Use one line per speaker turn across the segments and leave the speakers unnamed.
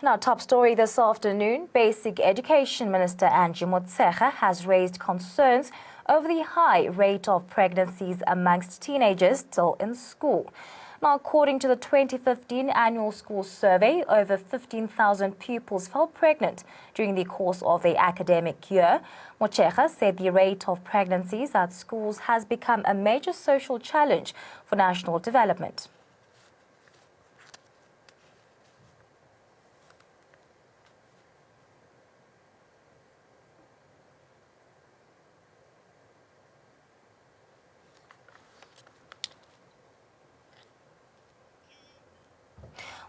Now, top story this afternoon, Basic Education Minister Angie Motshekga has raised concerns over the high rate of pregnancies amongst teenagers still in school. Now, according to the 2015 annual school survey, over 15,000 pupils fell pregnant during the course of the academic year. Motshekga said the rate of pregnancies at schools has become a major social challenge for national development.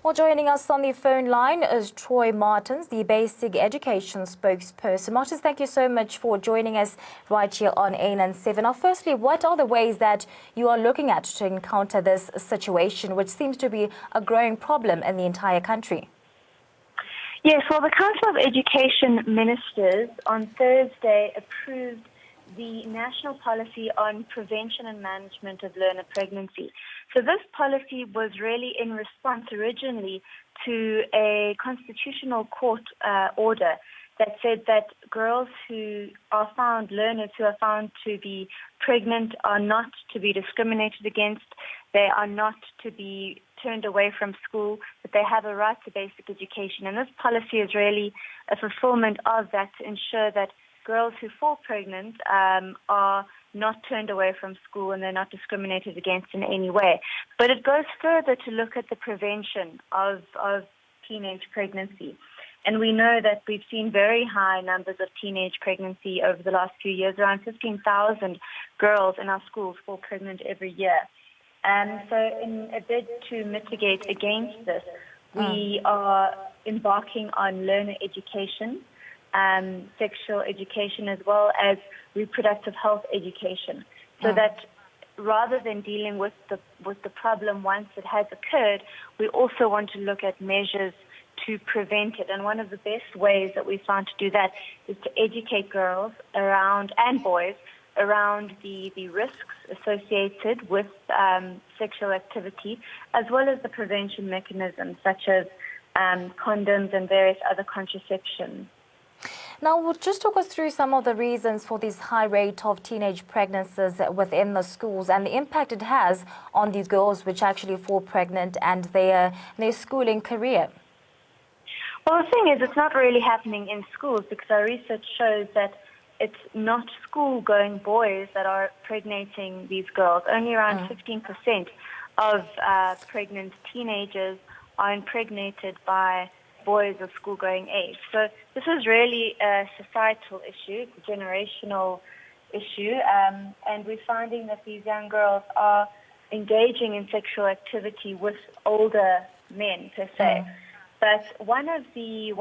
Well, joining us on the phone line is Troy Martins, the Basic Education spokesperson. Martins, thank you so much for joining us right here on ANN 7. Now, firstly, what are the ways that you are looking at to encounter this situation, which seems to be a growing problem in the entire country?
Yes, well, the Council of Education Ministers on Thursday approved the National Policy on Prevention and Management of Learner Pregnancy. So this policy was really in response originally to a constitutional court order that said that girls who are found, learners who are found to be pregnant are not to be discriminated against, they are not to be turned away from school, but they have a right to basic education. And this policy is really a fulfillment of that to ensure that girls who fall pregnant are not turned away from school and they're not discriminated against in any way. But it goes further to look at the prevention of teenage pregnancy. And we know that we've seen very high numbers of teenage pregnancy over the last few years. Around 15,000 girls in our schools fall pregnant every year. And so in a bid to mitigate against this, we are embarking on learner education, sexual education, as well as reproductive health education, so that rather than dealing with the problem once it has occurred, we also want to look at measures to prevent it. And one of the best ways that we found to do that is to educate girls around and boys around the risks associated with sexual activity, as well as the prevention mechanisms such as condoms and various other contraception.
Now, just talk us through some of the reasons for this high rate of teenage pregnancies within the schools and the impact it has on these girls which actually fall pregnant and their schooling career.
Well, the thing is, it's not really happening in schools because our research shows that it's not school-going boys that are pregnating these girls. Only around 15% of pregnant teenagers are impregnated by boys of school-going age. So this is really a societal issue, a generational issue, and we're finding that these young girls are engaging in sexual activity with older men, per se. But one of the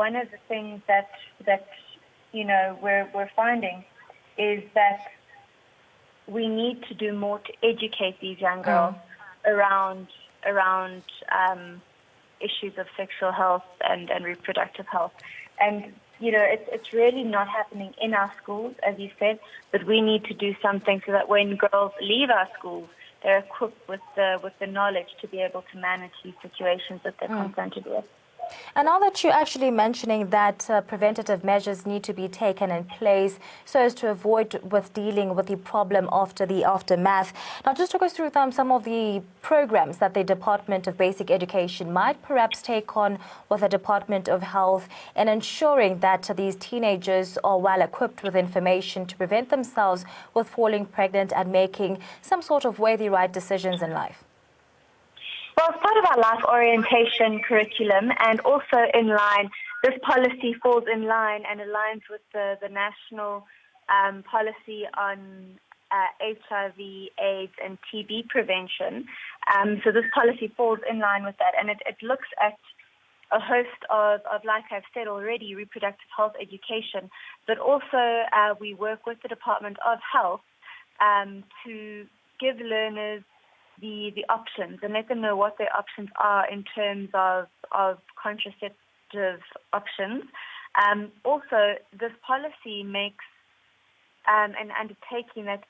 things that you know we're finding is that we need to do more to educate these young girls around issues of sexual health and reproductive health. And, you know, it's really not happening in our schools, as you said, but we need to do something so that when girls leave our schools, they're equipped with the knowledge to be able to manage these situations that they're confronted with.
And now that you're actually mentioning that preventative measures need to be taken in place so as to avoid with dealing with the problem after the aftermath. Now, just talk us through some of the programs that the Department of Basic Education might perhaps take on with the Department of Health in ensuring that these teenagers are well equipped with information to prevent themselves with falling pregnant and making some sort of way the right decisions in life.
Well, as part of our life orientation curriculum and also in line, this policy falls in line and aligns with the national policy on HIV, AIDS and TB prevention. So this policy falls in line with that, and it looks at a host of, like I've said already, reproductive health education, but also we work with the Department of Health to give learners the options and let them know what their options are in terms of contraceptive options. Also, this policy makes an undertaking that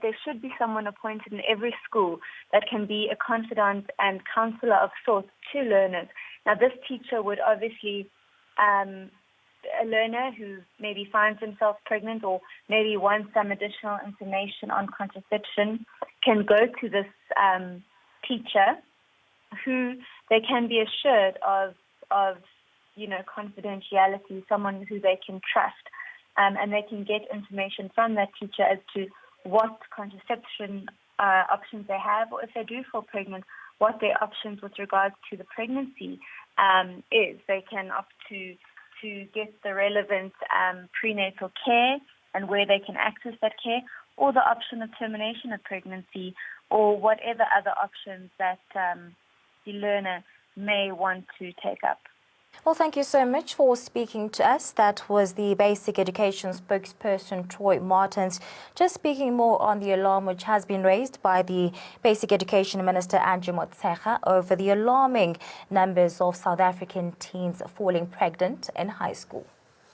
there should be someone appointed in every school that can be a confidant and counselor of sorts to learners. Now, this teacher would obviously a learner who maybe finds themselves pregnant or maybe wants some additional information on contraception can go to this teacher who they can be assured of confidentiality, someone who they can trust, and they can get information from that teacher as to what contraception options they have, or if they do fall pregnant, what their options with regards to the pregnancy is. They can opt to get the relevant prenatal care and where they can access that care, or the option of termination of pregnancy, or whatever other options that the learner may want to take up.
Well, thank you so much for speaking to us. That was the Basic Education spokesperson, Troy Martins, just speaking more on the alarm which has been raised by the Basic Education Minister, Angie Motshekga, over the alarming numbers of South African teens falling pregnant in high school.